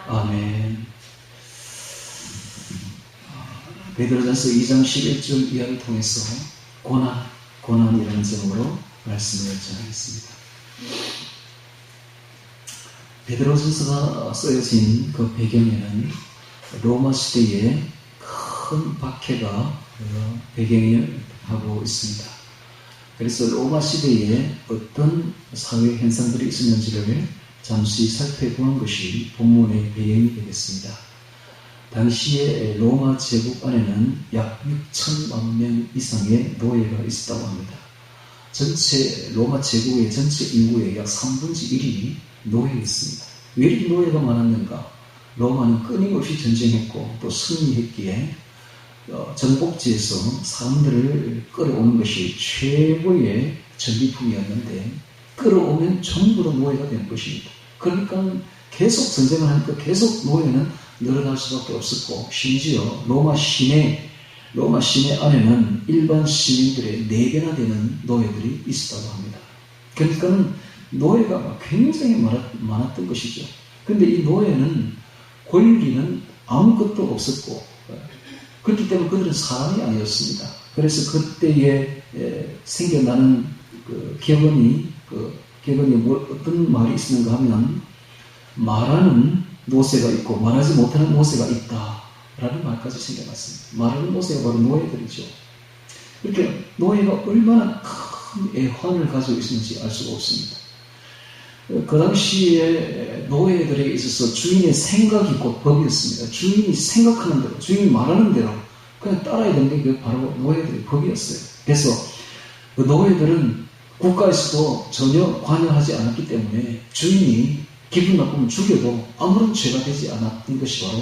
아멘. 베드로전서 2장 11절 이하를 통해서 고난이라는 제목으로 말씀을 전하겠습니다. 베드로전서가 쓰여진 그 배경에는 로마 시대의 큰 박해가 배경을 하고 있습니다. 그래서 로마 시대에 어떤 사회 현상들이 있었는지를 잠시 살펴보는 것이 본문의 배경이 되겠습니다. 당시에 로마 제국 안에는 약 6천만 명 이상의 노예가 있었다고 합니다. 전체 로마 제국의 전체 인구의 약 3분의 1이 노예였습니다. 왜 이렇게 노예가 많았는가? 로마는 끊임없이 전쟁했고 또 승리했기에 정복지에서 사람들을 끌어오는 것이 최고의 전리품이었는데 끌어오면 전부 다 노예가 되는 것입니다. 그러니까 계속 전쟁을 하니까 계속 노예는 늘어날 수밖에 없었고 심지어 로마 시내 안에는 일반 시민들의 4배나 되는 노예들이 있었다고 합니다. 그러니까 노예가 굉장히 많았던 것이죠. 그런데 이 노예는 권리는 아무것도 없었고 그렇기 때문에 그들은 사람이 아니었습니다. 그래서 그때에 생겨나는 격언이 어떤 말이 있었는가 하면 말하는 노새가 있고 말하지 못하는 노새가 있다라는 말까지 생겨났습니다. 말하는 노새가 바로 노예들이죠. 이렇게 노예가 얼마나 큰 애환을 가지고 있었는지 알 수가 없습니다. 그 당시에 노예들에게 있어서 주인의 생각이 곧 법이었습니다. 주인이 생각하는 대로, 주인이 말하는 대로 그냥 따라야 되는 게 바로 노예들의 법이었어요. 그래서 그 노예들은 국가에서도 전혀 관여하지 않았기 때문에 주인이 기분 나쁘면 죽여도 아무런 죄가 되지 않았던 것이 바로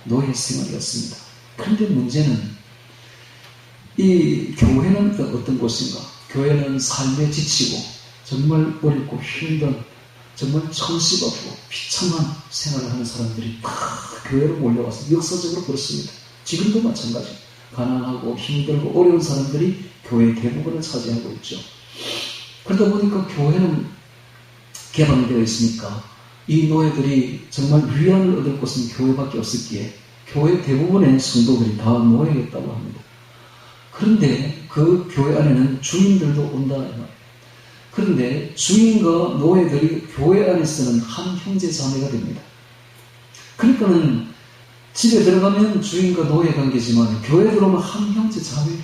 노예 생활이었습니다. 그런데 문제는 이 교회는 어떤 곳인가? 교회는 삶에 지치고 정말 어렵고 힘든 정말 천시받고 비참한 생활을 하는 사람들이 다 교회로 몰려와서 역사적으로 그렇습니다. 지금도 마찬가지. 가난하고 힘들고 어려운 사람들이 교회의 대부분을 차지하고 있죠. 그러다 보니까 교회는 개방되어 있으니까 이 노예들이 정말 위안을 얻을 곳은 교회밖에 없었기에 교회 대부분의 성도들이 다 노예였다고 합니다. 그런데 그 교회 안에는 주인들도 온다. 그런데 주인과 노예들이 교회 안에서는 한 형제 자매가 됩니다. 그러니까는 집에 들어가면 주인과 노예 관계지만 교회 들어오면 한 형제 자매예요.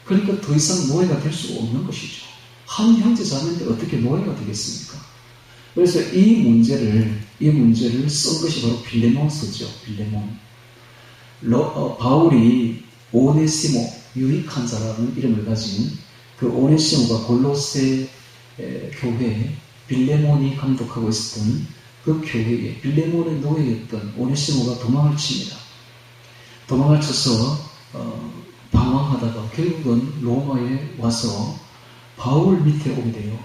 그러니까 더 이상 노예가 될 수가 없는 것이죠. 한 형제 자매인데 어떻게 노예가 되겠습니까? 그래서 이 문제를 쓴 것이 바로 빌레몬서죠. 빌레몬. 바울이 오네시모, 유익한 자라는 이름을 가진 그 오네시모가 골로새 교회에 빌레몬이 감독하고 있었던 그 교회에 빌레몬의 노예였던 오네시모가 도망을 칩니다. 도망을 쳐서 방황하다가 결국은 로마에 와서 바울 밑에 오게 돼요.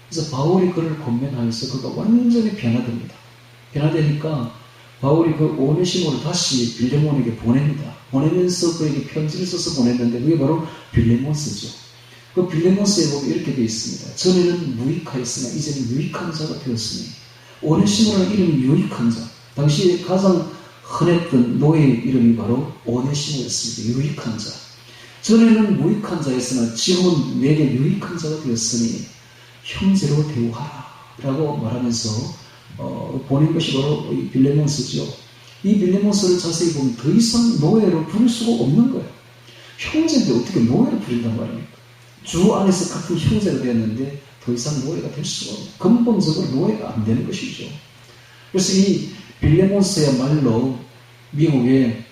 그래서 바울이 그를 권면하여서 그가 완전히 변화됩니다. 변화되니까 바울이 그 오네시모를 다시 빌레몬에게 보냅니다. 보내면서 그에게 편지를 써서 보냈는데 그게 바로 빌레몬서죠. 그 빌레몬서에 보면 이렇게 되어 있습니다. 전에는 무익하였으나 이제는 유익한 자가 되었으니 오네시모라는 이름이 유익한 자. 당시에 가장 흔했던 노예의 이름이 바로 오네시모였습니다. 유익한 자. 전에는 무익한 자였으나 지금은 내게 유익한 자가 되었으니 형제로 대우하라 라고 말하면서 보낸 것이 바로 이 빌레몬서죠. 이 빌레몬서를 자세히 보면 더 이상 노예로 부를 수가 없는 거예요. 형제인데 어떻게 노예로 부린단 말입니까? 주 안에서 같은 형제가 되었는데 더 이상 노예가 될 수가 없어요. 근본적으로 노예가 안 되는 것이죠. 그래서 이 빌레몬서야말로 미국의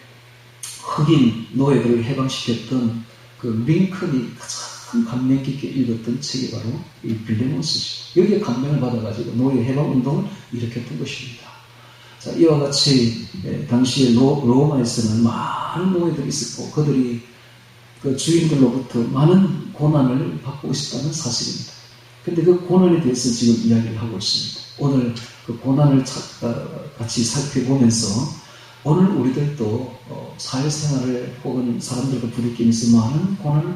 흑인 노예들을 해방시켰던 그 링컨이 가장 감명 깊게 읽었던 책이 바로 이 빌레몬서죠. 여기에 감명을 받아가지고 노예 해방운동을 일으켰던 것입니다. 자, 이와 같이 당시에 로마에서는 많은 노예들이 있었고 그들이 그 주인들로부터 많은 고난을 받고 있었다는 사실입니다. 그런데 그 고난에 대해서 지금 이야기를 하고 있습니다. 오늘 그 고난을 같이 살펴보면서 오늘 우리들도 사회생활을 혹은 사람들과 부딪히면서 많은 고난을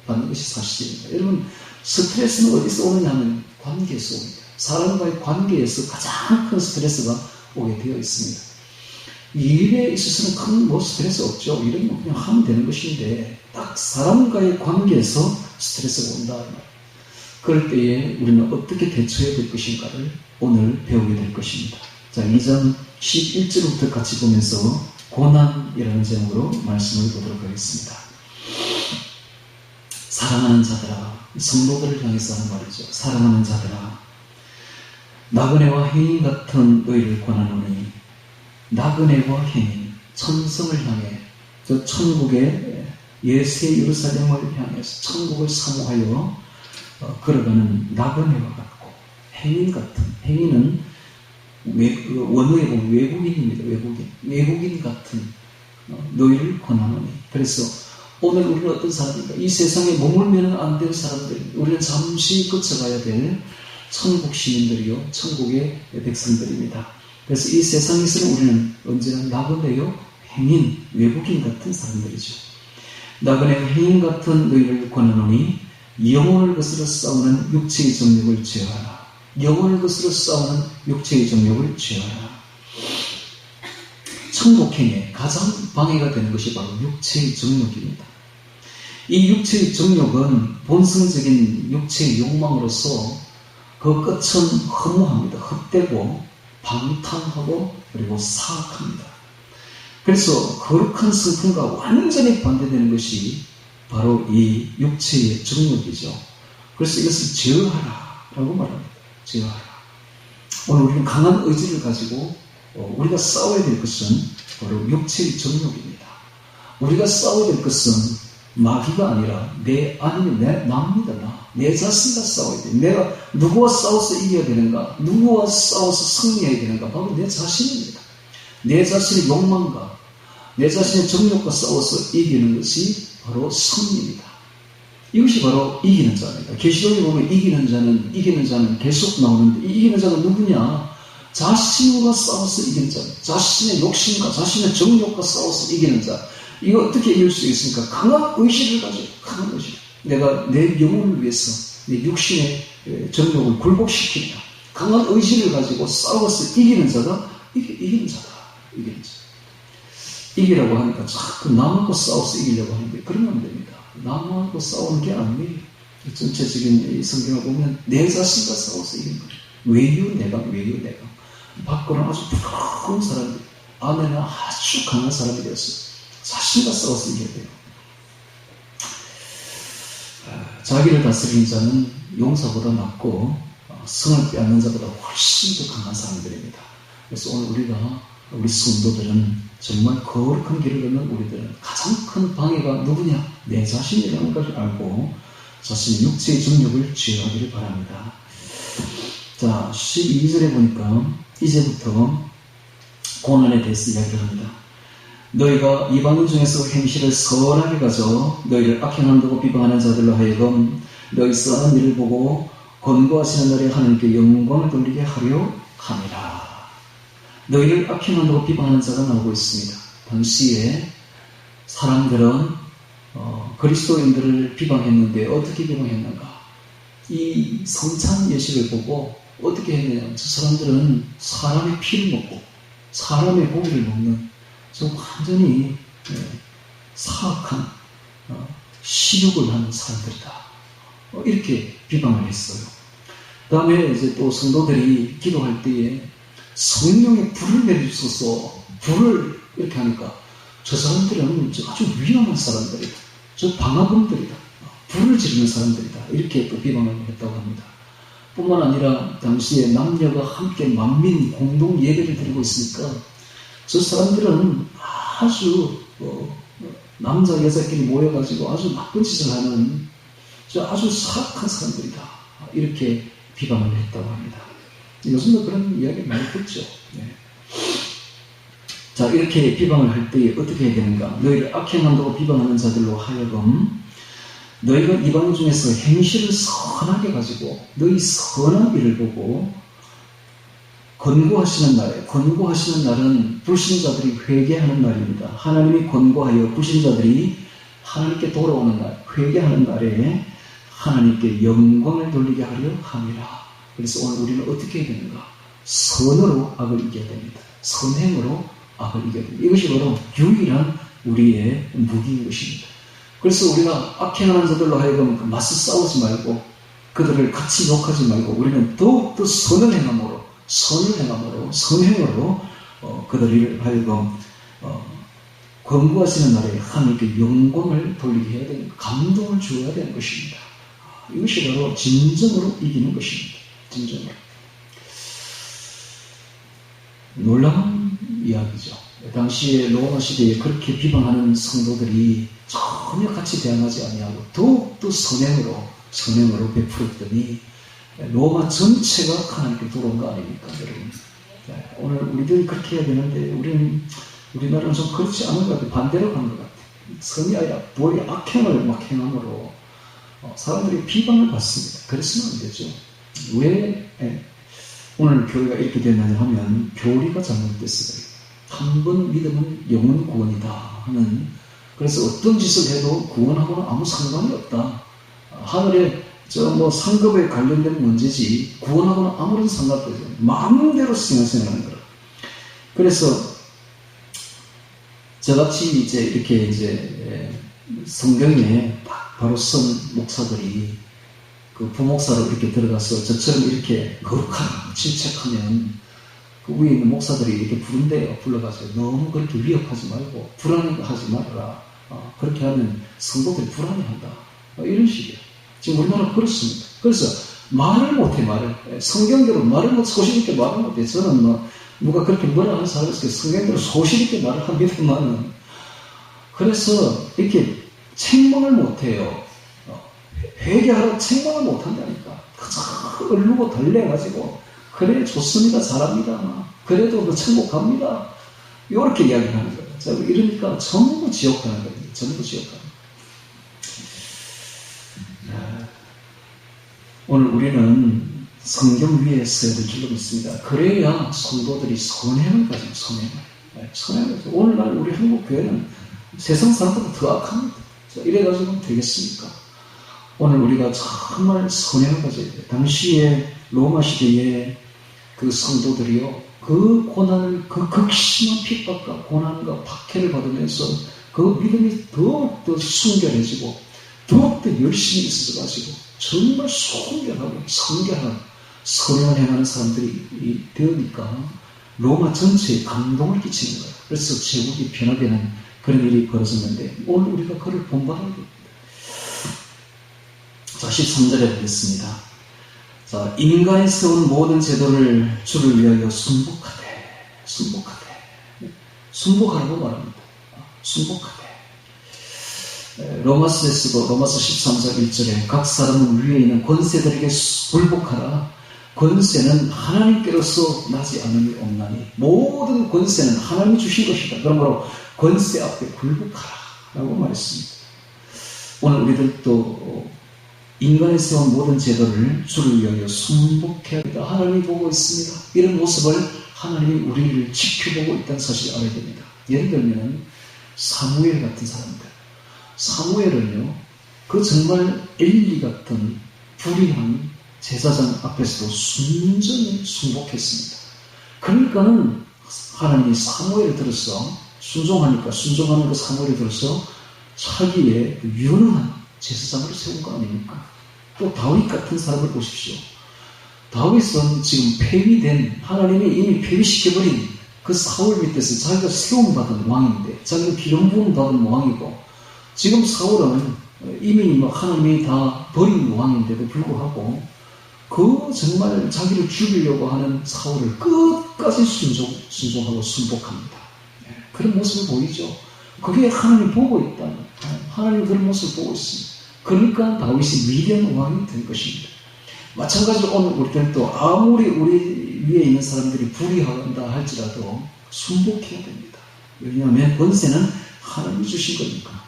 받는 것이 사실입니다. 여러분, 스트레스는 어디서 오느냐 하면 관계에서 옵니다. 사람과의 관계에서 가장 큰 스트레스가 오게 되어 있습니다. 이 일에 있어서는 큰 뭐 스트레스 없죠. 일은 뭐 그냥 하면 되는 것인데 딱 사람과의 관계에서 스트레스가 온다. 그럴 때에 우리는 어떻게 대처해야 될 것인가를 오늘 배우게 될 것입니다. 자, 2장 11절부터 같이 보면서 고난이라는 제목으로 말씀을 보도록 하겠습니다. 사랑하는 자들아, 성도들을 향해서 하는 말이죠. 사랑하는 자들아, 나그네와 행인 같은 너희를 권하노니, 나그네와 행인, 천성을 향해, 저 천국의 예새 예루살렘을 향해서 천국을 사모하여 걸어가는 나그네와 같고, 행인 같은, 행인은 원어에 보면 외국인입니다. 외국인 같은 너희를 권하노니. 그래서 오늘 우리는 어떤 사람입니까? 이 세상에 머물면 안 될 사람들, 우리는 잠시 거쳐가야 될 천국 시민들이요, 천국의 백성들입니다. 그래서 이 세상에서는 우리는 언제나 나그네요, 행인, 외국인 같은 사람들이죠. 나그네요, 행인 같은 너희를 권하노니 영혼을 거스러 싸우는 육체의 정욕을 제어하라. 영혼을 거스러 싸우는 육체의 정욕을 제어하라. 천국행에 가장 방해가 되는 것이 바로 육체의 정욕입니다. 이 육체의 정욕은 본성적인 육체의 욕망으로서 그 끝은 허무합니다. 헛되고 방탕하고 그리고 사악합니다. 그래서 거룩한 성품과 완전히 반대되는 것이 바로 이 육체의 정욕이죠. 그래서 이것을 제어하라라고 말합니다. 제어하라. 오늘 우리는 강한 의지를 가지고 우리가 싸워야 될 것은 바로 육체의 정욕입니다. 우리가 싸워야 될 것은 마귀가 아니라 나입니다. 내 자신과 싸워야 돼. 내가 누구와 싸워서 이겨야 되는가? 누구와 싸워서 승리해야 되는가? 바로 내 자신입니다. 내 자신의 욕망과 내 자신의 정욕과 싸워서 이기는 것이 바로 승리입니다. 이것이 바로 이기는 자입니다. 계시록에 보면 이기는 자는 계속 나오는데, 이 이기는 자가 누구냐? 자신과 싸워서 이기는 자, 자신의 욕심과 자신의 정욕과 싸워서 이기는 자. 이거 어떻게 이길 수 있습니까? 강한 의지를 가지고, 강한 의지. 내가 내 영혼을 위해서 내 육신의 정욕을 굴복시키냐. 강한 의지를 가지고 싸워서 이기는 자가 이기는 자다. 이기는 자. 이기라고 하니까 자꾸 남하고 싸워서 이기려고 하는데 그러면 안 됩니다. 남하고 싸우는 게 아니에요. 전체적인 이 성경을 보면 내 자신과 싸워서 이기는 거예요. 외유 내가. 밖으로는 아주 부러운 사람들, 안에는 아주 강한 사람이 되었어요. 자신과 싸워서 이겨야 돼요. 자기를 다스리는 자는 용사보다 낫고 성을 빼앗는 자보다 훨씬 더 강한 사람들입니다. 그래서 오늘 우리 성도들은 정말 거룩한 길을 걷는 우리들은 가장 큰 방해가 누구냐? 내 자신이라는 것을 알고 자신의 육체의 정욕을 제어하기를 바랍니다. 자, 12절에 보니까 이제부터 고난에 대해서 이야기를 합니다. 너희가 이방인 중에서 행실을 선하게 가져 너희를 악행한다고 비방하는 자들로 하여금 너희 써는 일을 보고 권고하시는 날에 하나님께 영광을 돌리게 하려 함이라. 너희를 악행한다고 비방하는 자가 나오고 있습니다. 당시에 사람들은 그리스도인들을 비방했는데 어떻게 비방했는가? 이 성찬 예식을 보고 어떻게 했느냐? 저 사람들은 사람의 피를 먹고 사람의 고기를 먹는 좀 완전히 사악한 시욕을 하는 사람들이다. 이렇게 비방을 했어요. 그 다음에 이제 또 성도들이 기도할 때에 성령의 불을 내려주소서, 불을 이렇게 하니까 저 사람들은 아주 위험한 사람들이다. 저 방화범들이다. 불을 지르는 사람들이다. 이렇게 또 비방을 했다고 합니다. 뿐만 아니라 당시에 남녀가 함께 만민 공동 예배를 드리고 있으니까 저 사람들은 아주 남자 여자끼리 모여가지고 아주 나쁜 짓을 하는 아주 사악한 사람들이다. 이렇게 비방을 했다고 합니다. 요즘도 그런 이야기 많이 듣죠. 네. 자, 이렇게 비방을 할 때 어떻게 해야 되는가? 너희를 악행한다고 비방하는 자들로 하여금 너희가 이방 중에서 행실을 선하게 가지고 너희 선한 일을 보고 권고하시는 날에, 권고하시는 날은 불신자들이 회개하는 날입니다. 하나님이 권고하여 불신자들이 하나님께 돌아오는 날, 회개하는 날에 하나님께 영광을 돌리게 하려 함이라. 그래서 오늘 우리는 어떻게 해야 되는가? 선으로 악을 이겨야 됩니다. 선행으로 악을 이겨야 됩니다. 이것이 바로 유일한 우리의 무기인 것입니다. 그래서 우리가 악행하는 자들로 하여금 맞서 싸우지 말고 그들을 같이 욕하지 말고 우리는 더욱더 선을 행함으로 선행으로 그들을 하여금 권고하시는 날에 하나님께 영광을 돌리게 해야 되는, 감동을 주어야 되는 것입니다. 이것이 바로 진정으로 이기는 것입니다. 진정으로. 놀라운 이야기죠. 당시에 로마 시대에 그렇게 비방하는 성도들이 전혀 같이 대항하지 아니하고 더욱더 선행으로 베풀었더니 로마 전체가 하나님께 돌아온 거 아닙니까, 여러분? 오늘 우리들이 그렇게 해야 되는데 우리나라는 좀 그렇지 않은 것 같아요. 반대로 가는 것 같아요. 선이 아니라 뭐의 악행을 막 행함으로 사람들이 비방을 받습니다. 그랬으면 안 되죠. 왜 오늘 교회가 이렇게 됐느냐 하면 교리가 잘못됐어요. 한 번 믿으면 영원 구원이다 하는, 그래서 어떤 짓을 해도 구원하고는 아무 상관이 없다. 하늘에 상급에 관련된 문제지 구원하고는 아무런 상관도 없어요. 마음대로 생각하는 거라. 그래서 저같이 이렇게 성경에 바로 선 목사들이 그 부목사로 이렇게 들어가서 저처럼 이렇게 거룩하라 질책하면 그 위에 있는 목사들이 이렇게 부른대요. 불러가지고 너무 그렇게 위협하지 말고 불안해하지 말아라. 그렇게 하면 성도들이 불안해한다. 이런 식이에요. 지금 우리나라 그렇습니다. 그래서 말을 못해. 성경대로 말을 못, 소신있게 말을 못해. 저는 누가 그렇게 뭐라 하는 사람이 있어요. 성경대로 소신있게 말을 합니다만은, 그래서 이렇게 책망을 못해요. 회개하라고 책망을 못한다니까. 그저 얼르고 달래가지고 그래 좋습니다, 잘합니다, 그래도 천국 갑니다, 이렇게 이야기하는 거예요. 이러니까 전부 지옥 가는 거예요. 전부 지옥 가는 거예요. 오늘 우리는 성경 위에 서야 될 줄로 믿습니다. 그래야 성도들이 선행을 가지고 선행을 가지고. 오늘날 우리 한국 교회는 세상 사람보다 더 악합니다. 이래가지고 되겠습니까? 오늘 우리가 정말 선행을 가져야 돼요. 당시에 로마 시대에 그 성도들이요, 그 고난을, 그 극심한 핍박과 고난과 박해를 받으면서 그 믿음이 더욱더 순결해지고 더욱더 열심히 있어가지고 정말 순결하고 성결한 선행을 행하는 사람들이 되니까 로마 전체에 감동을 끼치는 거예요. 그래서 제국이 변화되는 그런 일이 벌어졌는데 오늘 우리가 그를 본받아야 됩니다. 자, 13절에 보겠습니다. 자, 인간이 세운 모든 제도를 주를 위하여 순복하라고 말합니다. 순복하되. 로마서에 쓰고 로마서 13절 1절에 각 사람은 위에 있는 권세들에게 불복하라. 권세는 하나님께로서 나지 않음이 없나니 모든 권세는 하나님이 주신 것이다. 그러므로 권세 앞에 불복하라 라고 말했습니다. 오늘 우리들도 인간이 세운 모든 제도를 주를 위하여 순복해야 한다. 하나님이 보고 있습니다. 이런 모습을 하나님이 우리를 지켜보고 있다는 사실을 알아야 됩니다. 예를 들면 사무엘 같은 사람들. 사무엘은요, 그 정말 엘리 같은 불의한 제사장 앞에서도 순전히 순복했습니다. 그러니까는 하나님이 사무엘을 들어서 순종하는 그 사무엘을 들어서 자기의 유능한 제사장으로 세운 거 아닙니까? 또 다윗 같은 사람을 보십시오. 다윗은 지금 폐위된, 하나님이 이미 폐위시켜버린 그 사울 밑에서 자기가 세움받은 왕인데, 자기가 기름 부음 받은 왕이고, 지금 사울은 이미 하나님이 다 버린 왕인데도 불구하고 그 정말 자기를 죽이려고 하는 사울을 끝까지 순종하고 순복합니다. 그런 모습을 보이죠. 그게 하나님이 보고 있다. 하나님이 그런 모습을 보고 있습니다. 그러니까 다윗이 위대한 왕이 된 것입니다. 마찬가지로 오늘 우리들도 아무리 우리 위에 있는 사람들이 불의한다 할지라도 순복해야 됩니다. 왜냐하면 권세는 하나님이 주신 거니까.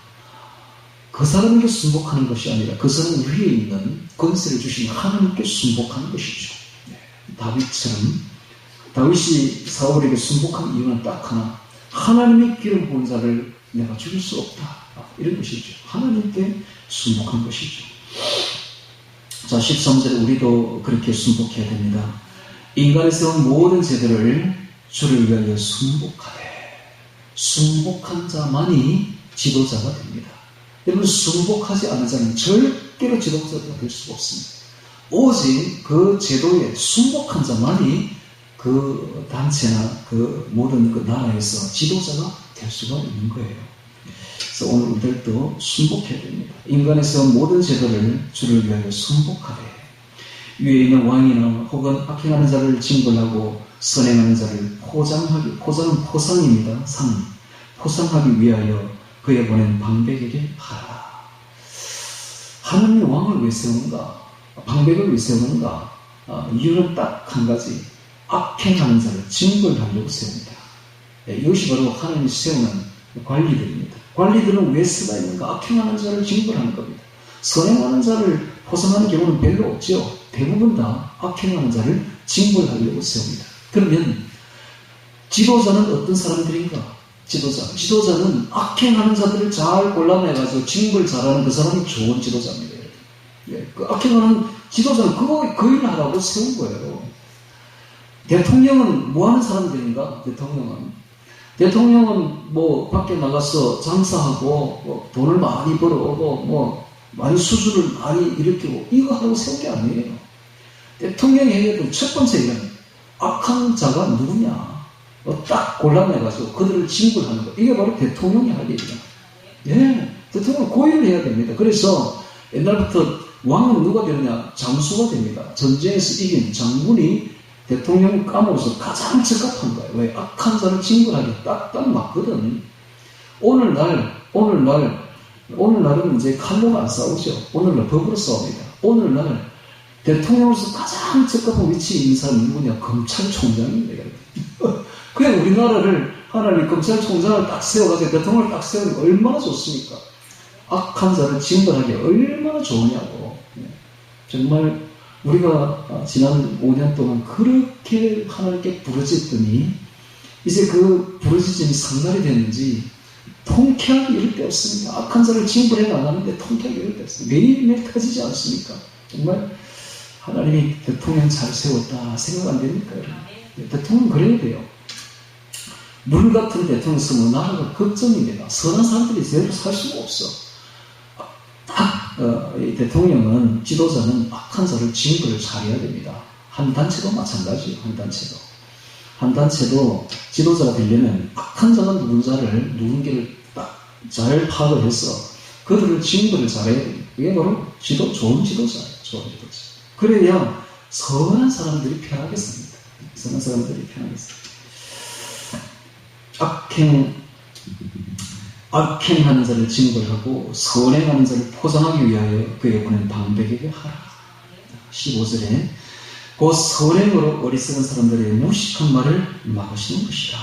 그 사람에게 순복하는 것이 아니라 그 사람 위에 있는 권세를 주신 하나님께 순복하는 것이죠. 다윗처럼 다윗이 사울에게 순복한 이유는 딱 하나, 하나님의 기름 부은 자를 내가 죽일 수 없다, 이런 것이죠. 하나님께 순복한 것이죠. 자, 13절에 우리도 그렇게 순복해야 됩니다. 인간이 세운 모든 제도를 주를 위하여 순복하되. 순복한 자만이 지도자가 됩니다. 여러분, 순복하지 않은 자는 절대로 지도자가 될 수가 없습니다. 오직 그 제도에 순복한 자만이 그 단체나 그 모든 그 나라에서 지도자가 될 수가 있는 거예요. 그래서 오늘 우리들도 순복해야 됩니다. 인간에서 모든 제도를 주를 위하여 순복하되 위에 있는 왕이나 혹은 악행하는 자를 징벌하고 선행하는 자를 포장은 포상입니다. 포상하기 위하여 그에 보낸 방백에게 하라. 하나님이 왕을 왜 세우는가? 방백을 왜 세우는가? 이유는 딱 한 가지. 악행하는 자를 징벌하려고 세웁니다. 이것이 바로 하나님이 세우는 관리들입니다. 관리들은 왜 쓰가 있는가? 악행하는 자를 징벌하는 겁니다. 선행하는 자를 포상하는 경우는 별로 없죠. 대부분 다 악행하는 자를 징벌하려고 세웁니다. 그러면 지도자는 어떤 사람들인가? 지도자는 악행하는 자들을 잘 골라내가지고 징벌 잘하는 그 사람이 좋은 지도자입니다. 그 악행하는 지도자는 그 일을 하라고 세운 거예요. 대통령은 뭐 하는 사람들인가? 대통령은 뭐 밖에 나가서 장사하고 뭐 돈을 많이 벌어오고 뭐 많이 수술을 많이 일으키고 이거 하라고 세운 게 아니에요. 대통령이 해야 될 첫 번째 일은 악한 자가 누구냐? 딱 골라내가지고 그들을 징벌하는 거. 이게 바로 대통령이 할 일이다. 예, 대통령은 그 일을 해야 됩니다. 그래서 옛날부터 왕은 누가 되느냐? 장수가 됩니다. 전쟁에서 이긴 장군이 대통령을 까먹어서 가장 적합한 거예요. 왜? 악한 자를 징벌하기 딱딱 맞거든. 오늘날은 이제 칼로가 안 싸우죠. 오늘날 법으로 싸웁니다. 오늘날 대통령으로서 가장 적합한 위치에 있는 사람이 누구냐? 검찰총장입니다. 그냥 우리나라를 하나님 검찰총장을 딱 세워가지고 대통령을 딱 세우는 게 얼마나 좋습니까? 악한 자를 징벌하기 얼마나 좋으냐고. 정말 우리가 지난 5년 동안 그렇게 하나님께 부르짖더니 이제 그 부르짖음이 상달이 됐는지 통쾌하기 이를 데 없습니다. 악한 자를 징벌해 나가는데 통쾌하기 이를 데 없습니다. 매일매일 터지지 않습니까? 정말 하나님이 대통령 잘 세웠다 생각 안 됩니까? 대통령 그래야 돼요. 물 같은 대통령 있으면 나라가 걱정입니다. 선한 사람들이 제대로 살 수가 없어. 이 대통령은, 지도자는 악한 자를 징벌을 잘해야 됩니다. 한 단체도 마찬가지예요. 한 단체도 지도자가 되려면 악한 자가 누군지를 딱 잘 파악을 해서 그들을 징벌을 잘해야 됩니다. 이게 바로 좋은 지도자예요. 그래야 선한 사람들이 편하게 삽니다. 악행하는 자를 징벌하고 선행하는 자를 포장하기 위하여 그에 보낸 방백에게 하라. 15절에 그 선행으로 어리석은 사람들의 무식한 말을 막으시는 것이라.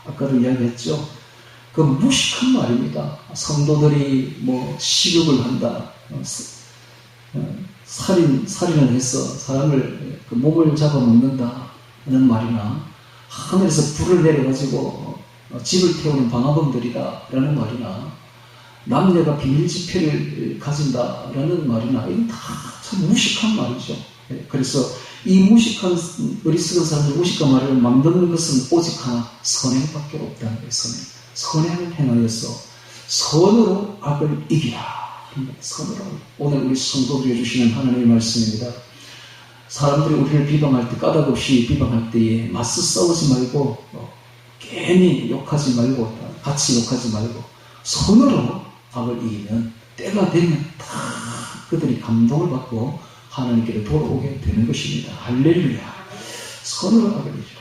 아까도 이야기했죠. 그 무식한 말입니다. 성도들이 뭐 식욕을 한다, 살인을 해서 사람을 그 몸을 잡아먹는다 하는 말이나 하늘에서 불을 내려가지고 집을 태우는 방화범들이다 라는 말이나 남녀가 비밀지폐를 가진다라는 말이나 이건 다 참 무식한 말이죠. 그래서 이 무식한 어리석은 사람들 무식한 말을 만드는 것은 오직 하나, 선행밖에 없다는 거예요. 선행을 행하여서 선으로 악을 이기라. 선으로. 오늘 우리 성도들이 해주시는 하나님의 말씀입니다. 사람들이 우리를 비방할 때, 까닭없이 비방할 때에 맞서 싸우지 말고 괜히 욕하지 말고 같이 욕하지 말고 손으로 악을 이기면 때가 되면 다 그들이 감동을 받고 하나님께로 돌아오게 되는 것입니다. 할렐루야. 손으로 악을 이기라.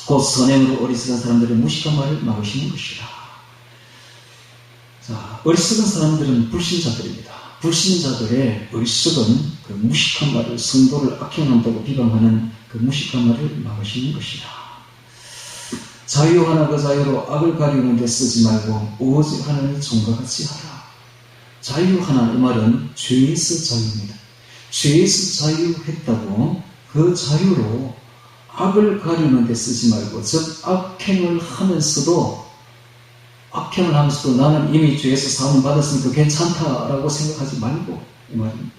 곧 선행으로 어리석은 사람들의 무식한 말을 막으시는 것이라. 자, 어리석은 사람들은 불신자들입니다. 불신자들의 어리석은 그 무식한 말을, 성도를 악행한다고 비방하는 그 무식한 말을 막으시는 것이라. 자유 하나 그 자유로 악을 가리우는 데 쓰지 말고 오직 하나님의 종과 같이 하라. 자유 하나, 이 말은 죄에서 자유입니다. 죄에서 자유했다고 그 자유로 악을 가리우는 데 쓰지 말고, 즉 악행을 하면서도 나는 이미 죄에서 사함을 받았으니까 괜찮다라고 생각하지 말고, 이 말입니다.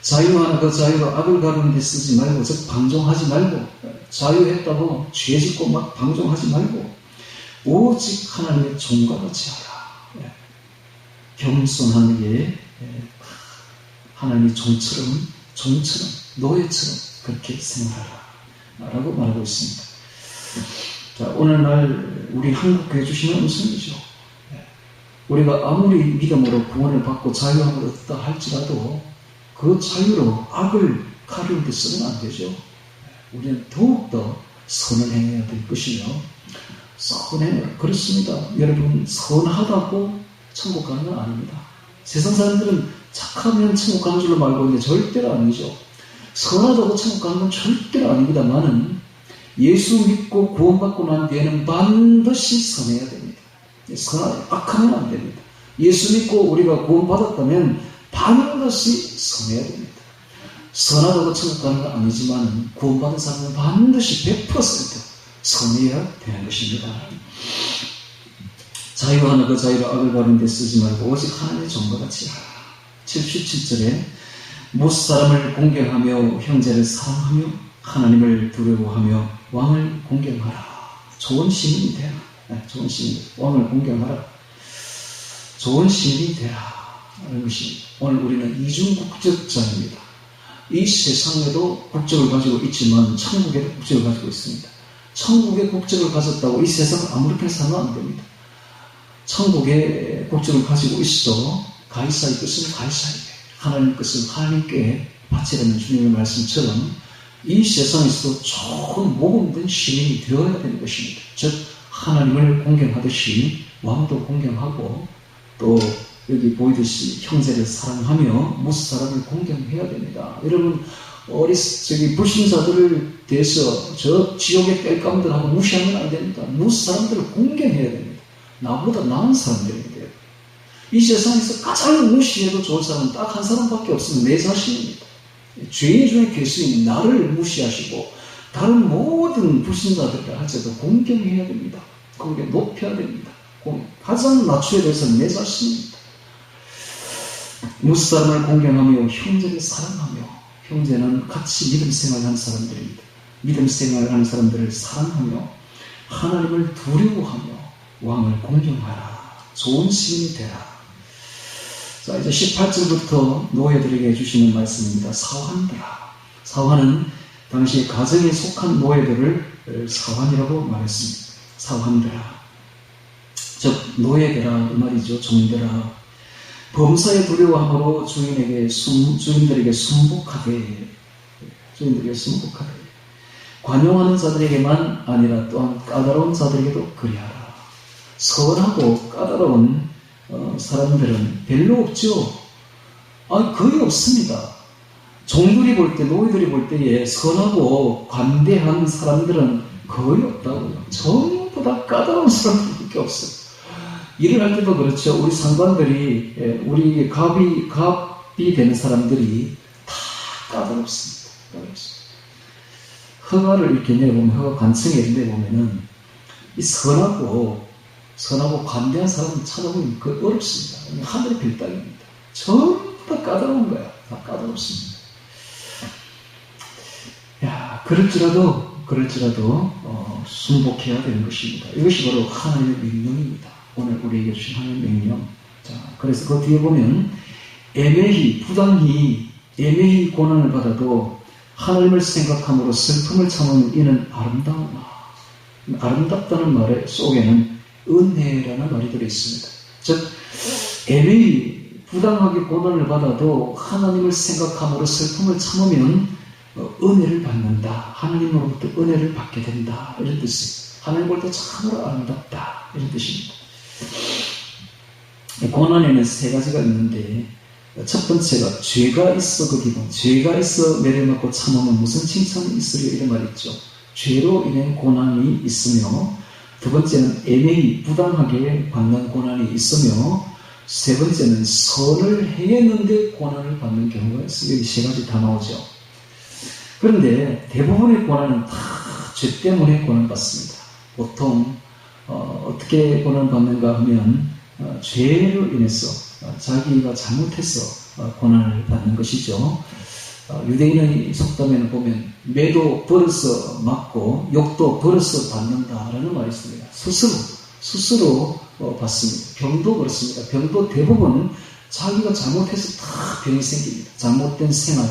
자유 하나 그 자유로 악을 가리우는 데 쓰지 말고, 즉 방종하지 말고, 자유했다고 죄 짓고 막 방종하지 말고, 오직 하나님의 종과 같이 하라. 겸손하게 하나님의 종처럼 노예처럼 그렇게 생활하라 라고 말하고 있습니다. 자, 오늘날 우리 한국교회 주시는 음성이죠. 우리가 아무리 믿음으로 구원을 받고 자유함을 얻다 할지라도 그 자유로 악을 가리울 때 쓰면 안 되죠. 우리는 더욱더 선을 행해야 될 것이며 선행을 그렇습니다. 여러분 선하다고 천국 가는 건 아닙니다. 세상 사람들은 착하면 천국 가는 줄로 말고 있는데 절대로 아니죠. 선하다고 천국 가는 건 절대로 아닙니다만은 예수 믿고 구원받고 난 뒤에는 반드시 선해야 됩니다. 악하면 안 됩니다. 예수 믿고 우리가 구원받았다면 반드시 선해야 됩니다. 선하다고 천국 가는 건 아니지만 구원받은 사람은 반드시 100% 선해야 되는 것입니다. 자유하나 그 자유로 악을 가리는 데 쓰지 말고 오직 하나님의 종과 같이 하라. 77절에 무사람을 공경하며 형제를 사랑하며 하나님을 두려워하며 왕을 공경하라. 좋은 시민이 되라. 좋은 시민, 왕을 공경하라. 좋은 시민이 되라. 하는 것입니다. 오늘 우리는 이중국적자입니다. 이 세상에도 국적을 가지고 있지만 천국에도 국적을 가지고 있습니다. 천국의 국적을 가졌다고 이 세상을 아무렇게나 살면 안 됩니다. 천국의 국적을 가지고 있어 가이사의 뜻은 가이사에게, 하나님 뜻은 하나님께 바치라는 주님의 말씀처럼 이 세상에서도 좋은 모범된 시민이 되어야 되는 것입니다. 즉 하나님을 공경하듯이 왕도 공경하고 또 여기 보이듯이 형제를 사랑하며 무사람을 공경해야 됩니다. 여러분 불신자들을 대해서 저 지옥의 땔감들하고 무시하면 안 됩니다. 무사람들을 공경해야 됩니다. 나보다 나은 사람들인데요. 이 세상에서 가장 무시해도 좋을 사람은 딱 한 사람밖에 없으면 내 자신입니다. 죄인 중에 괴수인 나를 무시하시고 다른 모든 불신자들을 할지라도 공경해야 됩니다. 공경 높여야 됩니다. 가장 낮춰야 될 사람은 내 자신입니다. 무사람을 공경하며 형제를 사랑하며, 형제는 같이 믿음 생활하는 사람들입니다. 믿음 생활하는 사람들을 사랑하며 하나님을 두려워하며 왕을 공경하라. 좋은 시민이 되라. 자, 이제 18절부터 노예들에게 해주시는 말씀입니다. 사환들아. 사환은 당시 가정에 속한 노예들을 사환이라고 말했습니다. 사환들아. 즉 노예들아 그 말이죠. 종들아. 범사에 두려워함으로 주인들에게 순복하되 관용하는 자들에게만 아니라 또한 까다로운 자들에게도 그리하라. 선하고 까다로운 사람들은 별로 없죠. 거의 없습니다. 종들이 볼 때, 노예들이 볼 때에 선하고 관대한 사람들은 거의 없다고요. 전부 다 까다로운 사람들밖에 없어요. 일을 할 때도 그렇죠. 우리 상관들이, 우리 갑이 되는 사람들이 다 까다롭습니다. 허가를 이렇게 내보면, 허가 관청에 이런 데 보면은, 이 선하고 관대한 사람을 찾아보면 그 어렵습니다. 하늘의 별따기입니다. 전부 다 까다로운 거야. 다 까다롭습니다. 그럴지라도 순복해야 되는 것입니다. 이것이 바로 하나님의 명령입니다. 오늘 우리에게 주신 하나님의 명령. 자, 그래서 그 뒤에 보면 부당히 고난을 받아도 하나님을 생각함으로 슬픔을 참으면 이는 아름다우나. 아름답다는 말 속에는 은혜라는 말이 들어있습니다. 즉 부당하게 고난을 받아도 하나님을 생각함으로 슬픔을 참으면 은혜를 받는다. 하나님으로부터 은혜를 받게 된다. 이런 뜻이에요. 하나님 볼 때 참으로 아름답다. 이런 뜻입니다. 고난에는 세 가지가 있는데 첫 번째가 죄가 있어 그 기본. 죄가 있어 매를 맞고 참으면 무슨 칭찬이 있으려 이런 말이 있죠. 죄로 인한 고난이 있으며, 두 번째는 부당하게 받는 고난이 있으며, 세 번째는 선을 행했는데 고난을 받는 경우가 있어요. 여기 세 가지 다 나오죠. 그런데 대부분의 고난은 다 죄 때문에 고난받습니다. 보통 어떻게 고난받는가 하면 죄로 인해서 자기가 잘못해서 고난을 받는 것이죠. 유대인의 속담에는 보면 매도 벌어서 맞고 욕도 벌어서 받는다라는 말이 있습니다. 스스로 스스로 받습니다. 병도 그렇습니다. 병도 대부분 자기가 잘못해서 다 병이 생깁니다. 잘못된 생활,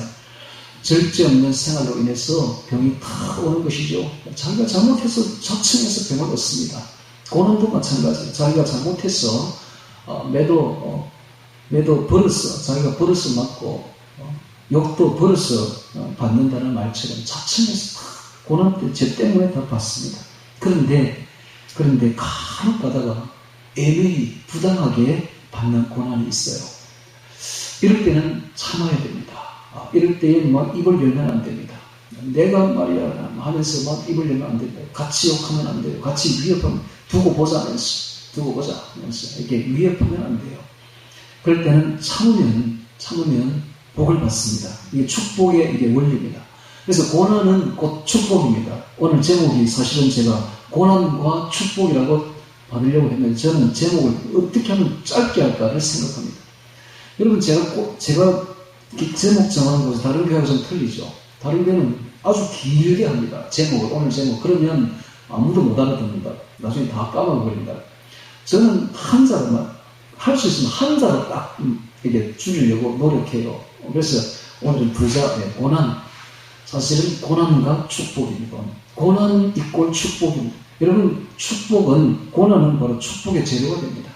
절제 없는 생활로 인해서 병이 다 오는 것이죠. 자기가 잘못해서 자청해서 병을 얻습니다. 고난도 마찬가지예요. 자기가 잘못해서 매도 버릇서 자기가 버릇을 맞고 욕도 버릇서 받는다는 말처럼 자청해서 다 고난 때 죄 때문에 다 받습니다. 그런데 간혹 가다가 애매히 부당하게 받는 고난이 있어요. 이럴 때는 참아야 됩니다. 이럴 때에 막 입을 열면 안 됩니다. 내가 말이야 하면서 막 입을 열면 안 됩니다. 같이 욕하면 안 돼요. 같이 위협하면 두고 보자 하면서 이렇게 위협하면 안 돼요. 그럴 때는 참으면 복을 받습니다. 이게 축복의 이게 원리입니다. 그래서 고난은 곧 축복입니다. 오늘 제목이 사실은 제가 고난과 축복이라고 받으려고 했는데 저는 제목을 어떻게 하면 짧게 할까를 생각합니다. 여러분 제가 제목 정하는 것은 다른 교회하고 좀 틀리죠. 다른 교회는 아주 길게 합니다. 오늘 제목. 그러면 아무도 못 알아듣는다. 나중에 다 까먹어버린다. 저는 한자로만 할 수 있으면 한자로 딱 이게 줄이려고 노력해요. 그래서 오늘은 고난. 사실은 고난과 축복입니다. 고난 이꼴 축복입니다. 여러분 고난은 바로 축복의 재료가 됩니다.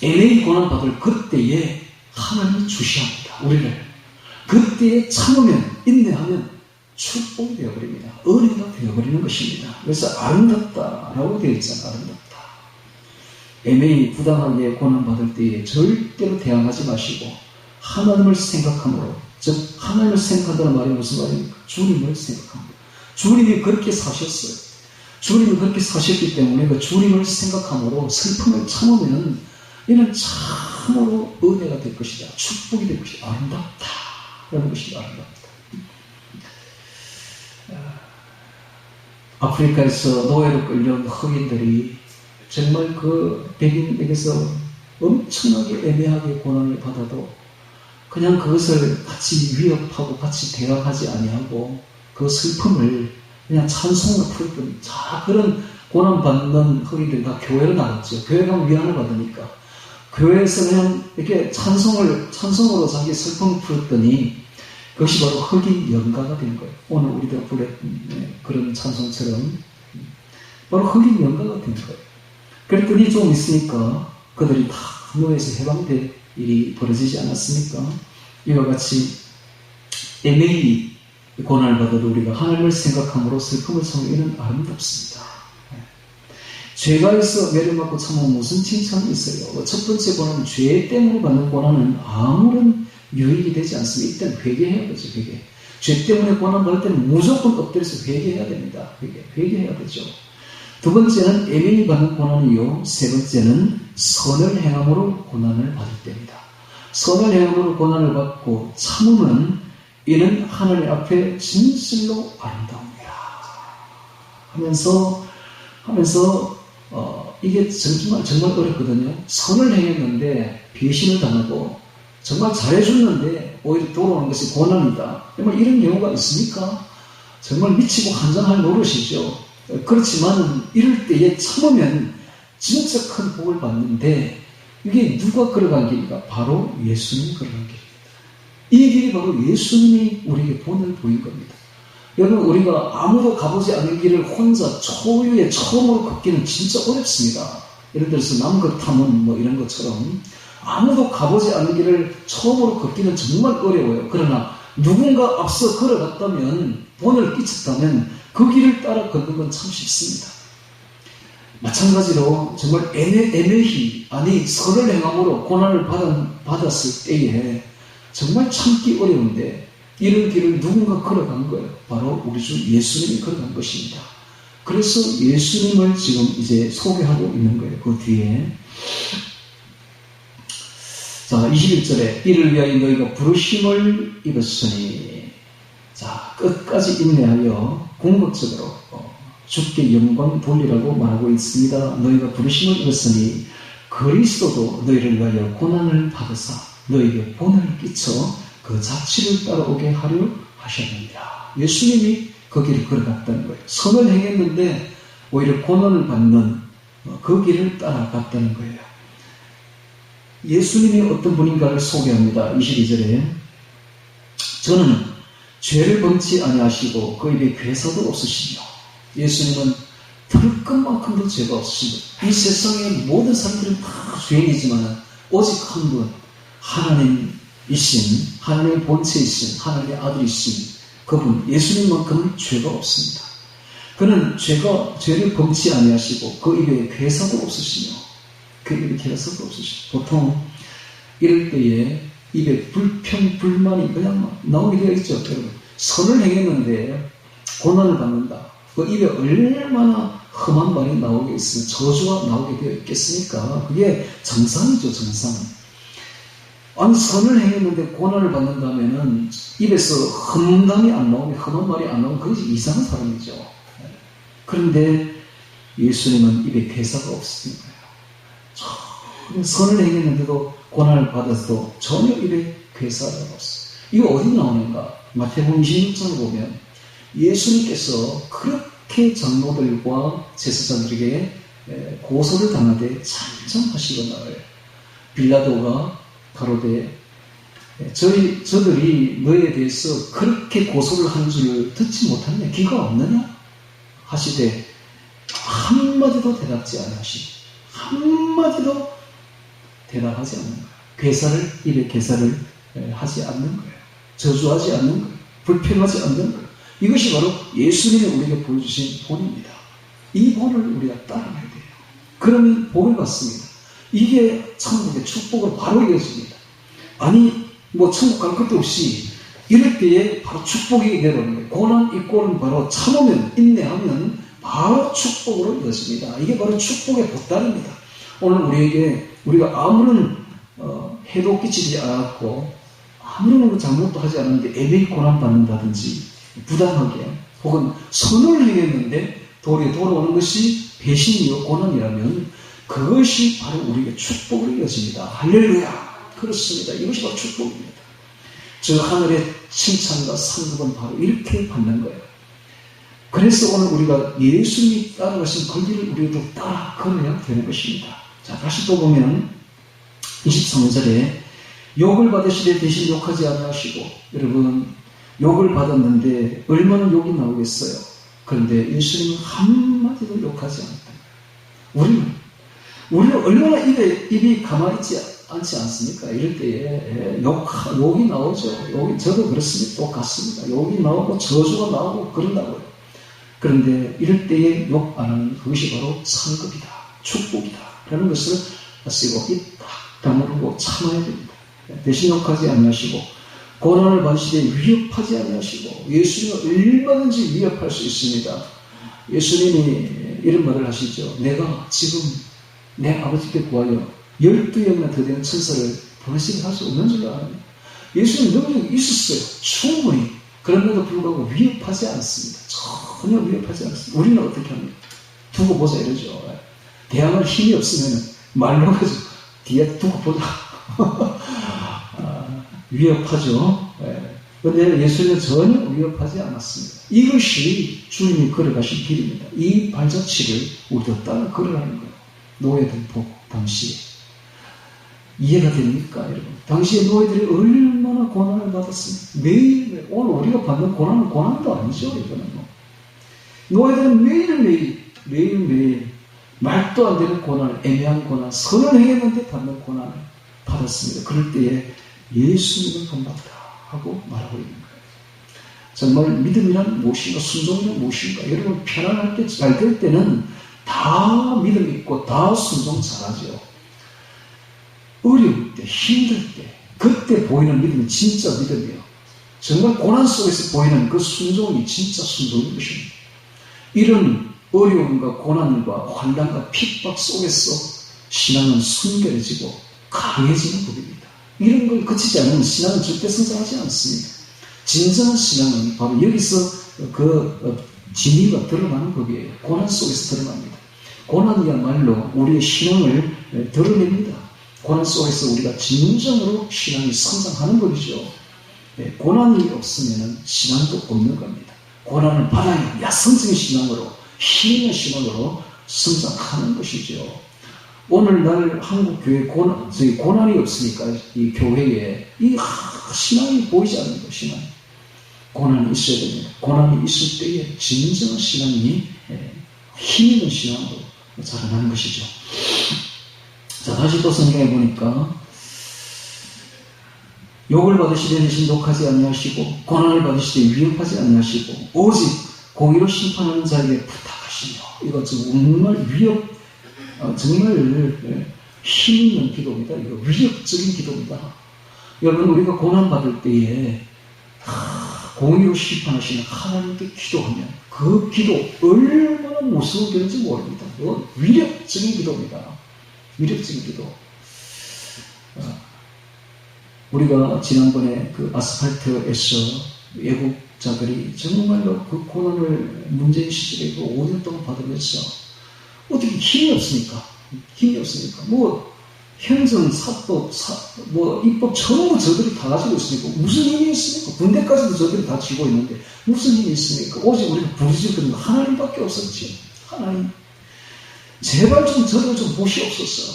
애매히 고난받을 그때에 하나님이 주시합니다. 우리를. 그때에 참으면 인내하면 축복이 되어버립니다. 은혜가 되어버리는 것입니다. 그래서 아름답다라고 되어 있잖아요. 아름답다. 애매히 부당하게 고난받을 때에 절대로 대항하지 마시고 하나님을 생각함으로, 즉 하나님을 생각한다는 말이 무슨 말입니까? 주님을 생각합니다. 주님이 그렇게 사셨어요. 주님이 그렇게 사셨기 때문에 그 주님을 생각함으로 슬픔을 참으면 이는 참으로 은혜가 될 것이다. 축복이 될 것이다. 아름답다. 라는 것이 아름답다. 아프리카에서 노예로 끌려온 흑인들이 정말 그 백인에게서 엄청나게 애매하게 고난을 받아도 그냥 그것을 같이 위협하고 같이 대항하지 아니하고 그 슬픔을 그냥 찬송으로 풀었더니 그런 고난받는 흑인들이 다 교회로 나갔죠. 교회 가면 위안을 받으니까. 교회에서 그냥 이렇게 찬송으로 자기 슬픔을 풀었더니 그것이 바로 흑인 연가가 된 거예요. 오늘 우리가 부른 그런 찬송처럼 바로 흑인 연가가 된 거예요. 그랬더니 좀 있으니까 그들이 다 노예에서 해방될 일이 벌어지지 않았습니까? 이와 같이 애매히 고난을 받아도 우리가 하나님을 생각함으로 슬픔을 참으면 아름답습니다. 죄가에서 매력받고 참으면 무슨 칭찬이 있어요? 첫 번째 고난은 죄 때문에 받는 고난은 아무런 유익이 되지 않습니다. 일단 회개해야 되죠. 죄 때문에 고난받을 때는 무조건 엎드려서 회개해야 됩니다. 회개해야 되죠. 두 번째는 애매히 받는 고난이요. 세 번째는 선을 행함으로 고난을 받을 때입니다. 선을 행함으로 고난을 받고 참으면 이는 하나님 앞에 진실로 아름다움이라 하면서 이게 정말 어렵거든요. 선을 행했는데 배신을 당하고 정말 잘해줬는데 오히려 돌아오는 것이 고난이다. 정말 이런 경우가 있습니까? 정말 미치고 한장할 노릇이죠. 그렇지만 이럴 때에 참으면 진짜 큰 복을 받는데 이게 누가 걸어간 길인가? 바로 예수님이 걸어간 길입니다. 이 길이 바로 예수님이 우리에게 본을 보인 겁니다. 여러분 우리가 아무도 가보지 않은 길을 혼자 초유의 처음으로 걷기는 진짜 어렵습니다. 예를 들어서 남극 탐험 이런 것처럼 아무도 가보지 않은 길을 처음으로 걷기는 정말 어려워요. 그러나 누군가 앞서 걸어갔다면 본을 끼쳤다면 그 길을 따라 걷는 건 참 쉽습니다. 마찬가지로 정말 애매히 선을 행함으로 고난을 받았을 때에 정말 참기 어려운데 이런 길을 누군가 걸어간 거예요. 바로 우리 주 예수님이 걸어간 것입니다. 그래서 예수님을 지금 이제 소개하고 있는 거예요. 그 뒤에. 자, 21절에 이를 위하여 너희가 부르심을 입었으니 자, 끝까지 인내하여 궁극적으로 주께 영광 돌리라고 말하고 있습니다. 너희가 부르심을 입었으니 그리스도도 너희를 위하여 고난을 받으사 너희에게 본을 끼쳐 그 자취를 따라오게 하려 하셨느니라. 예수님이 그 길을 걸어갔다는 거예요. 선을 행했는데 오히려 고난을 받는 그 길을 따라갔다는 거예요. 예수님이 어떤 분인가를 소개합니다. 22절에 저는 죄를 범치 아니하시고 그 입에 괴사도 없으시며 예수님은 들을 것만큼도 죄가 없으십니다. 이 세상의 모든 사람들은 다 죄인이지만 오직 한 분 하나님이신 하나님의 본체이신 하나님의 아들이신 그분 예수님만큼은 죄가 없습니다. 그는 죄를 범치 아니하시고 그 입에 괴사도 없으시며 그 입에 괴사도 없으시며 보통 이럴 때에 입에 불평, 불만이 그냥 나오게 되어 있죠. 여러분 선을 행했는데 고난을 받는다. 그 입에 얼마나 험한 말이 나오게 있으면 저주가 나오게 되어 있겠습니까? 그게 정상이죠. 정상. 아니 선을 행했는데 고난을 받는다면은 입에서 험담이 안 나오면 험한 말이 안 나오면 그것이 이상한 사람이죠. 그런데 예수님은 입에 괴사가 없습니다. 선을 행했는데도 고난을 받아서도 전혀 입에 괴사가 없어요. 이거 어디 나오는가? 마태복음 26장을 보면 예수님께서 그렇게 장로들과 제사장들에게 고소를 당하되 찬정하시거늘 빌라도가 가로되 저들이 너에 대해서 그렇게 고소를 한 줄을 듣지 못하느냐? 귀가 없느냐? 하시되 한마디도 대답지 않으시고 한마디도 대답하지 않는 거예요. 입에 괴사를 하지 않는 거예요. 저주하지 않는 거예요. 불평하지 않는 거예요. 이것이 바로 예수님이 우리에게 보여주신 본입니다. 이 본을 우리가 따라가야 돼요. 그러면 복을 받습니다. 이게 천국의 축복으로 바로 이어집니다. 아니 천국 갈 것도 없이 이럴 때에 바로 축복이 내려오는 거예요. 고난 있고는 바로 참으면 인내하면 바로 축복으로 이어집니다. 이게 바로 축복의 보따리입니다. 오늘 우리가 아무런 해도 끼치지 않았고 아무런 잘못도 하지 않았는데 애매히 고난받는다든지 부당하게 혹은 선을 행했는데 도리에 돌아오는 것이 배신이요 고난이라면 그것이 바로 우리에게 축복으로 이어집니다. 할렐루야. 그렇습니다. 이것이 바로 축복입니다. 저 하늘의 칭찬과 상급은 바로 이렇게 받는 거예요. 그래서 오늘 우리가 예수님이 따라가신 그 길을 우리도 따라 걸어야 되는 것입니다. 자, 다시 또 보면 23절에 욕을 받으시되 대신 욕하지 않으시고 여러분 욕을 받았는데 얼마나 욕이 나오겠어요. 그런데 예수님은 한마디도 욕하지 않았다. 우리는 얼마나 입이 가만히 있지 않지 않습니까? 이럴 때에 욕이 나오죠. 저도 그렇습니다. 똑같습니다. 욕이 나오고 저주가 나오고 그런다고요. 그런데 이럴 때에 욕 안 하는 그것이 바로 상급이다. 축복이다. 라는 것을 아시고 입 딱 다물고 참아야 됩니다. 대신 욕하지 않으시고 고난을 받으시되 위협하지 않으시고 예수님은 얼마든지 위협할 수 있습니다. 예수님이 이런 말을 하시죠. 내가 지금 내 아버지께 구하여 12명이나 더 되는 천사를 보내시게 할 수 없는 줄 아는 예수님 능력이 있었어요. 충분히. 그럼에도 불구하고 위협하지 않습니다. 전혀 위협하지 않습니다. 우리는 어떻게 합니까? 두고 보자 이러죠. 대항할 힘이 없으면 말로 가지고 뒤에 두고 보자. 위협하죠. 그런데 예수님은 전혀 위협하지 않았습니다. 이것이 주님이 걸어가신 길입니다. 이 발자취를 우리도 따라 걸어가는 거예요. 노예들 보고 당시에 이해가 됩니까, 여러분? 당시에 노예들이 얼마나 고난을 받았습니까? 매일매일 오늘 우리가 받는 고난은 고난도 아니죠, 이거는. 노예들은 매일매일 말도 안 되는 고난을 애매한 고난, 선을 행했는데 받는 고난을 받았습니다. 그럴 때에 예수님을 본받다 하고 말하고 있는 거예요. 정말 믿음이란 무엇인가, 순종이란 무엇인가. 여러분 편안할 때, 잘 될 때는 다 믿음 있고 다 순종 잘하죠. 어려울 때, 힘들 때, 그때 보이는 믿음이 진짜 믿음이에요. 정말 고난 속에서 보이는 그 순종이 진짜 순종인 것입니다. 이런 어려움과 고난과 환난과 핍박 속에서 신앙은 순결해지고 강해지는 법입니다. 이런 걸 거치지 않으면 신앙은 절대 성장하지 않습니다. 진정한 신앙은 바로 여기서 그 진리가 드러나는 법이에요. 고난 속에서 드러납니다. 고난이야말로 우리의 신앙을 드러냅니다. 고난 속에서 우리가 진정으로 신앙이 성장하는 법이죠. 고난이 없으면 신앙도 없는 겁니다. 고난을 받아야 야성적인 신앙으로, 힘있는 신앙으로 성장하는 것이죠. 오늘날 한국교회 고난이 없으니까 이 교회에 이 신앙이 보이지 않는 것, 신앙. 고난이 있어야 됩니다. 고난이 있을 때에 진정한 신앙이 힘 있는 신앙으로 자라나는 것이죠. 자, 다시 또 성경에 보니까 욕을 받으시되 신독하지 아니하시고 고난을 받으시되 위협하지 아니하시고 오직 공의로 심판하는 자에게 부탁하시며. 이거 정말 정말 힘 있는 기도입니다. 이거 위력적인 기도입니다. 여러분, 우리가 고난 받을 때에 공의로 심판하시는 하나님께 기도하면 그 기도 얼마나 무서워질지 모릅니다. 이건 위력적인 기도입니다. 위력적인 기도. 우리가 지난번에 그 아스팔트에서 외국자들이 정말로 그 고난을 문재인 시절에 그 5년 동안 받으면서 어떻게 힘이 없으니까 뭐 행정, 사법, 뭐 입법 전부 저들이 다 가지고 있으니까 무슨 힘이 있습니까? 군대까지도 저들이 다 쥐고 있는데 무슨 힘이 있습니까? 오직 우리가 부르짖는 건 하나님밖에 없었지. 하나님, 제발 좀 저를 좀 보시옵소서.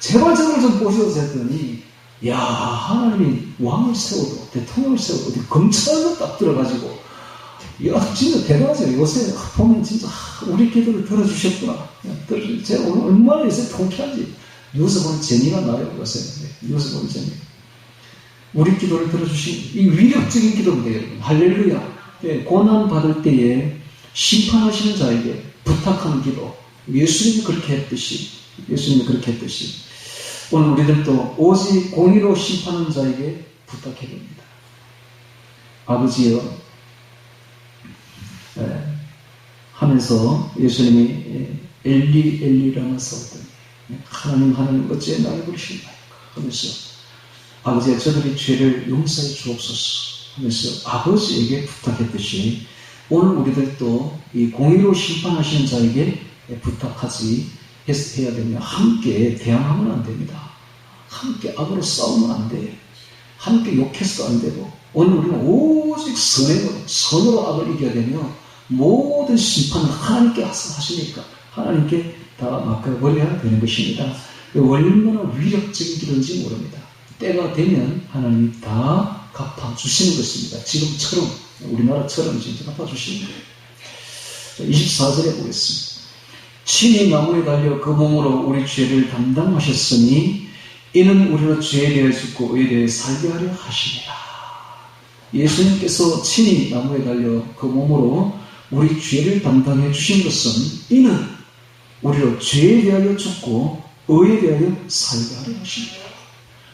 제발 저를 좀 보시옵소서 했더니, 야, 하나님이 왕을 세워도, 대통령을 세워도, 어디 검찰로 딱 들어가지고, 야, 진짜 대단하죠. 요새 보면 진짜, 우리 기도를 들어주셨구나. 제가 오늘 얼마나 요새 통쾌한지. 뉴스 보는 재미가 나요, 요새. 뉴스 보는 재미. 우리 기도를 들어주신, 이 위력적인 기도입니다, 여러분. 할렐루야. 고난 받을 때에 심판하시는 자에게 부탁하는 기도. 예수님이 그렇게 했듯이, 오늘 우리들도 오직 공의로 심판하는 자에게 부탁해야 됩니다. 아버지여, 하면서 예수님이 엘리 엘리라는 싸웠더니 하나님 어찌 나를 부르시나이까 하면서 아버지여, 저들의 죄를 용서해 주옵소서 하면서 아버지에게 부탁했듯이 오늘 우리들도 이 공의로 심판하시는 자에게 부탁하지 해야 되면 함께 대항하면 안 됩니다. 함께 악으로 싸우면 안 돼. 함께 욕해서도 안 되고, 오늘 우리는 오직 선으로 악을 이겨야 되며 모든 심판은 하나님께 하시니까 하나님께 다 맡겨버려야 되는 것입니다. 얼마나 위력적인 기도인지 모릅니다. 때가 되면 하나님이 다 갚아주시는 것입니다. 지금처럼, 우리나라처럼 진짜 갚아주시는 거예요. 24절에 보겠습니다. 친히 나무에 달려 그 몸으로 우리 죄를 담당하셨으니 이는 우리로 죄에 대해 죽고 의에 대해 살게 하려 하시니라. 예수님께서 친히 나무에 달려 그 몸으로 우리 죄를 담당해 주신 것은 이는 우리로 죄에 대하여 죽고 의에 대하여 살게 하려 하십니다.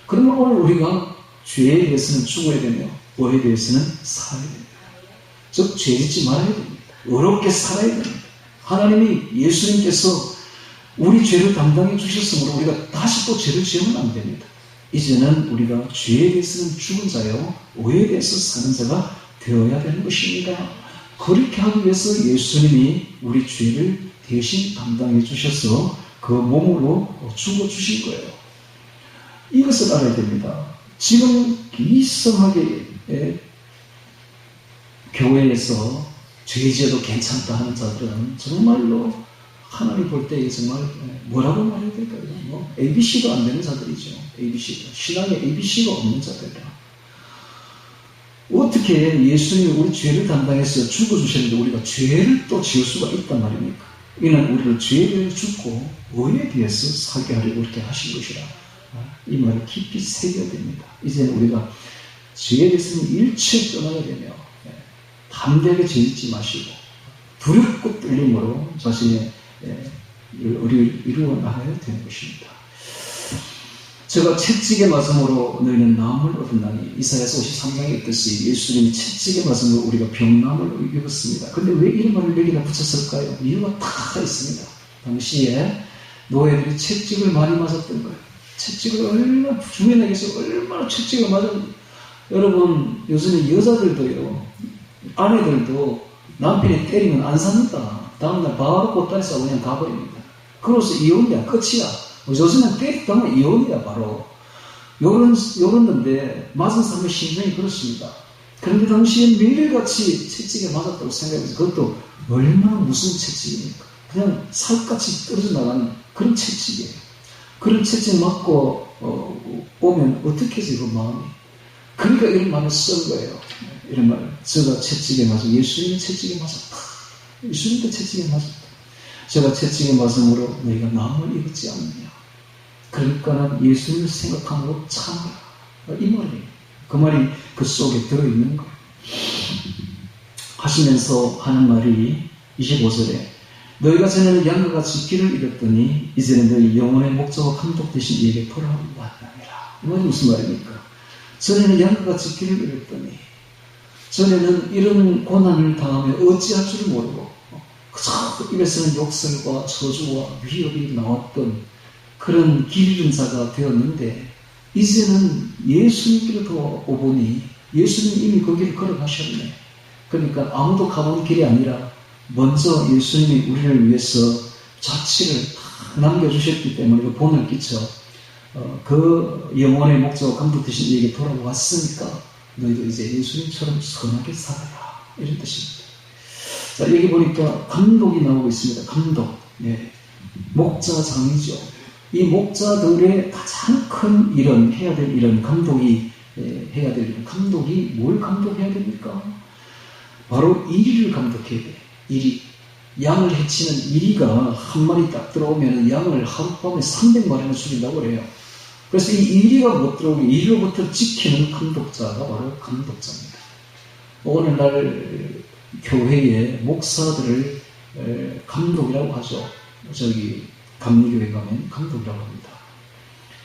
그러면 오늘 우리가 죄에 대해서는 죽어야 되며 의에 대해서는 살아야 됩니다. 즉 죄 짓지 말아야 됩니다. 의롭게 살아야 됩니다. 하나님이 예수님께서 우리 죄를 담당해 주셨으므로 우리가 다시 또 죄를 지으면 안 됩니다. 이제는 우리가 죄에 대해서는 죽은 자요 의에 대해서 사는 자가 되어야 되는 것입니다. 그렇게 하기 위해서 예수님이 우리 죄를 대신 담당해 주셔서 그 몸으로 죽어주신 거예요. 이것을 알아야 됩니다. 지금 이성하게 교회에서 죄 지어도 괜찮다 하는 자들은 정말로 하나님 볼 때 정말 뭐라고 말해야 될까요? 뭐 ABC도 안 되는 자들이죠. ABC도. 신앙에 ABC가 없는 자들이라. 어떻게 예수님이 우리 죄를 담당해서 죽어주셨는데 우리가 죄를 또 지을 수가 있단 말입니까? 이는 우리를 죄에 대해 죽고 의에 대해서 살게 하려고 그렇게 하신 것이라. 이 말을 깊이 새겨야 됩니다. 이제는 우리가 죄에 대해서는 일체 떠나야 되며 담대하게 죄짓지 마시고 두렵고 떨림으로 자신의 의를 이루어 나가야 되는 것입니다. 제가 채찍의 맞음으로 너희는 나음을 얻었나니 이사야서 53장에 있듯이 예수님이 채찍의 맞음으로 우리가 병나음을 입었습니다. 그런데 왜 이런 말을 여기다 붙였을까요? 이유가 다 있습니다. 당시에 노예들이 채찍을 많이 맞았던 거예요. 채찍을 얼마나 주변에게서 얼마나 채찍을 맞았는지. 여러분, 요즘에 여자들도요, 아내들도 남편이 때리면 안 삽니다. 다음날 바로 보따리 싸고 그냥 가버립니다. 그래서 이혼이야, 끝이야. 요즘은 때렸다면 이혼이야, 바로. 요랬는데, 맞은 사람의 심정이 그렇습니다. 그런데 당시에 매일같이 채찍에 맞았다고 생각해서 그것도 얼마나 무슨 채찍입니까? 그냥 살갗이 떨어져 나가는 그런 채찍이에요. 그런 채찍 맞고 오면 어떻게 해서 그 마음이. 그러니까 이런 말을 쓴 거예요. 이런 말을. 제가 채찍에 맞아. 예수님의 채찍에 맞았다. 예수님도 채찍에 맞았다. 제가 채찍에 맞음으로 너희가 나음을 입었지 않느냐. 그러니까 예수님을 생각함으로 참으라. 이 말이에요. 그 말이 그 속에 들어있는 거예요. 하시면서 하는 말이 25절에 너희가 전에는 양과 같이 길을 잃었더니 이제는 너희 영혼의 목자와 감독 되신 이에게 돌아왔느니라. 이 말이 무슨 말입니까? 전에는 양과 같이 길을 잃었더니 전에는 이런 고난을 당하며 어찌할 줄을 모르고 그저 입에서는 욕설과 저주와 위협이 나왔던 그런 길 잃은 자가 되었는데 이제는 예수님께로 오보니 예수님이 이미 그 길을 걸어가셨네. 그러니까 아무도 가본 길이 아니라 먼저 예수님이 우리를 위해서 자취를 다 남겨주셨기 때문에 그 본을 끼쳐 그 영혼의 목자와 감독 되신 이에게 돌아왔으니까 너희도 이제 예수님처럼 선하게 살아라. 이런 뜻입니다. 자, 여기 보니까 감독이 나오고 있습니다. 감독. 네. 목자장이죠. 이 목자들의 가장 큰 일은, 해야 될 일은 감독이 해야 될 일은, 감독이 뭘 감독해야 됩니까? 바로 이리를 감독해야 돼요. 이리. 양을 해치는 이리가 한 마리 딱 들어오면 양을 하룻밤에 300마리나 죽인다고 그래요. 그래서 이 이리가 못 들어오게 이리로부터 지키는 감독자가 바로 감독자입니다. 오늘날 교회의 목사들을 감독이라고 하죠. 저기 감리교회 가면 감독이라고 합니다.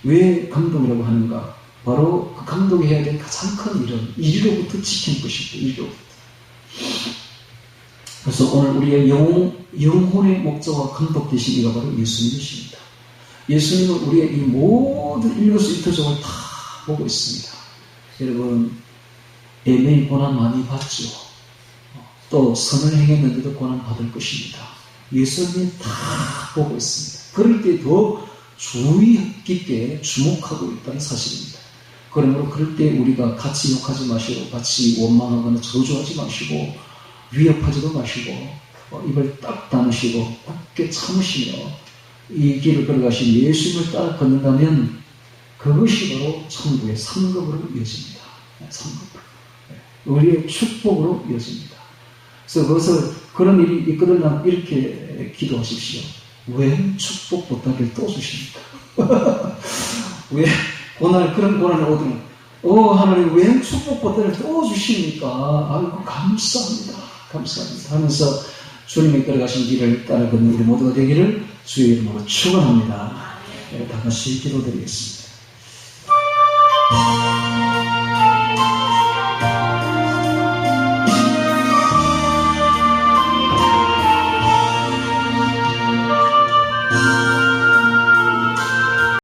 왜 감독이라고 하는가? 바로 그 감독이 해야 될 가장 큰 일은 이리로부터 지키는 것입니다. 이리로부터. 그래서 오늘 우리의 영혼의 목자와 감독 되신 이가 바로 예수님이십니다. 예수님은 우리의 이 모든 일거수일투족을 다 보고 있습니다. 여러분, 애매히 고난 많이 받죠. 또 선을 행했는데도 고난 받을 것입니다. 예수님이 다 보고 있습니다. 그럴 때 더 주의 깊게 주목하고 있다는 사실입니다. 그러므로 그럴 때 우리가 같이 욕하지 마시고 같이 원망하거나 저주하지 마시고 위협하지도 마시고 입을 딱 다무시고 굳게 참으시며 이 길을 걸어가신 예수님을 따라 걷는다면 그것이 바로 천국의 상급으로 이어집니다. 상급. 우리의 축복으로 이어집니다. 그래서 그것을 그런 일이 있거든 이렇게 기도하십시오. 왜 축복 보따리를 또 주십니까? 왜 그런 고난을 얻으면 하나님 왜 축복 보따리를 또 주십니까? 아이고 감사합니다. 감사합니다. 하면서 주님이 걸어가신 길을 따라 걷는 우리 모두가 되기를 주의 이름으로 축원합니다. 다 같이 기도드리겠습니다.